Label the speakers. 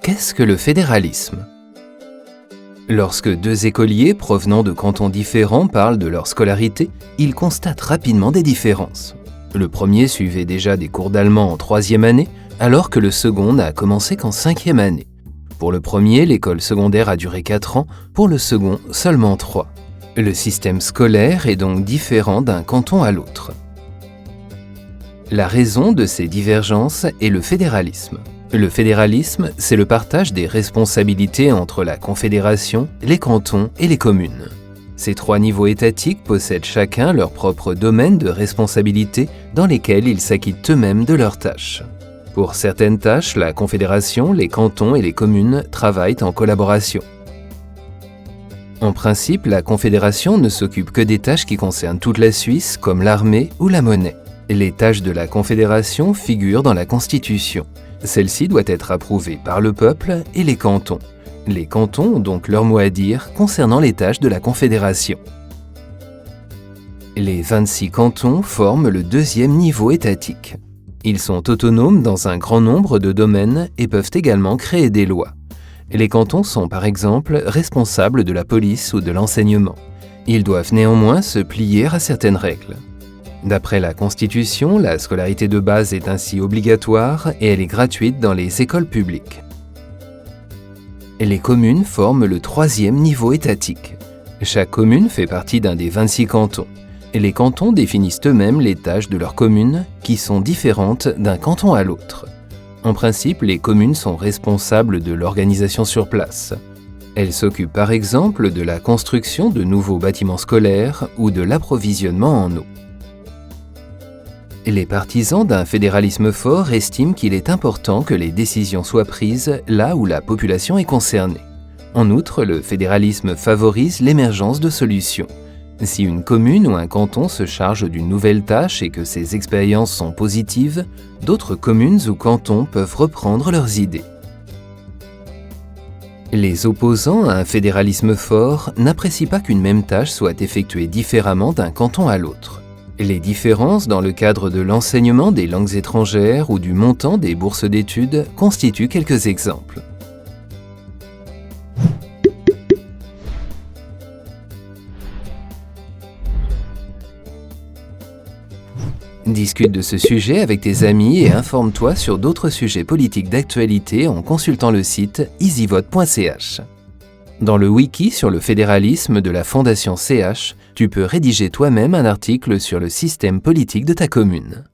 Speaker 1: Qu'est-ce que le fédéralisme ? Lorsque deux écoliers provenant de cantons différents parlent de leur scolarité, ils constatent rapidement des différences. Le premier suivait déjà des cours d'allemand en 3e année, alors que le second n'a commencé qu'en 5e année. Pour le premier, l'école secondaire a duré 4 ans, pour le second, seulement 3. Le système scolaire est donc différent d'un canton à l'autre. La raison de ces divergences est le fédéralisme. Le fédéralisme, c'est le partage des responsabilités entre la Confédération, les cantons et les communes. Ces 3 niveaux étatiques possèdent chacun leur propre domaine de responsabilité dans lesquels ils s'acquittent eux-mêmes de leurs tâches. Pour certaines tâches, la Confédération, les cantons et les communes travaillent en collaboration. En principe, la Confédération ne s'occupe que des tâches qui concernent toute la Suisse, comme l'armée ou la monnaie. Les tâches de la Confédération figurent dans la Constitution. Celle-ci doit être approuvée par le peuple et les cantons. Les cantons ont donc leur mot à dire concernant les tâches de la Confédération. Les 26 cantons forment le 2e niveau étatique. Ils sont autonomes dans un grand nombre de domaines et peuvent également créer des lois. Les cantons sont par exemple responsables de la police ou de l'enseignement. Ils doivent néanmoins se plier à certaines règles. D'après la Constitution, la scolarité de base est ainsi obligatoire et elle est gratuite dans les écoles publiques. Les communes forment le 3e niveau étatique. Chaque commune fait partie d'un des 26 cantons. Les cantons définissent eux-mêmes les tâches de leurs communes qui sont différentes d'un canton à l'autre. En principe, les communes sont responsables de l'organisation sur place. Elles s'occupent par exemple de la construction de nouveaux bâtiments scolaires ou de l'approvisionnement en eau. Les partisans d'un fédéralisme fort estiment qu'il est important que les décisions soient prises là où la population est concernée. En outre, le fédéralisme favorise l'émergence de solutions. Si une commune ou un canton se charge d'une nouvelle tâche et que ces expériences sont positives, d'autres communes ou cantons peuvent reprendre leurs idées. Les opposants à un fédéralisme fort n'apprécient pas qu'une même tâche soit effectuée différemment d'un canton à l'autre. Les différences dans le cadre de l'enseignement des langues étrangères ou du montant des bourses d'études constituent quelques exemples. Discute de ce sujet avec tes amis et informe-toi sur d'autres sujets politiques d'actualité en consultant le site easyvote.ch. Dans le wiki sur le fédéralisme de la Fondation CH, tu peux rédiger toi-même un article sur le système politique de ta commune.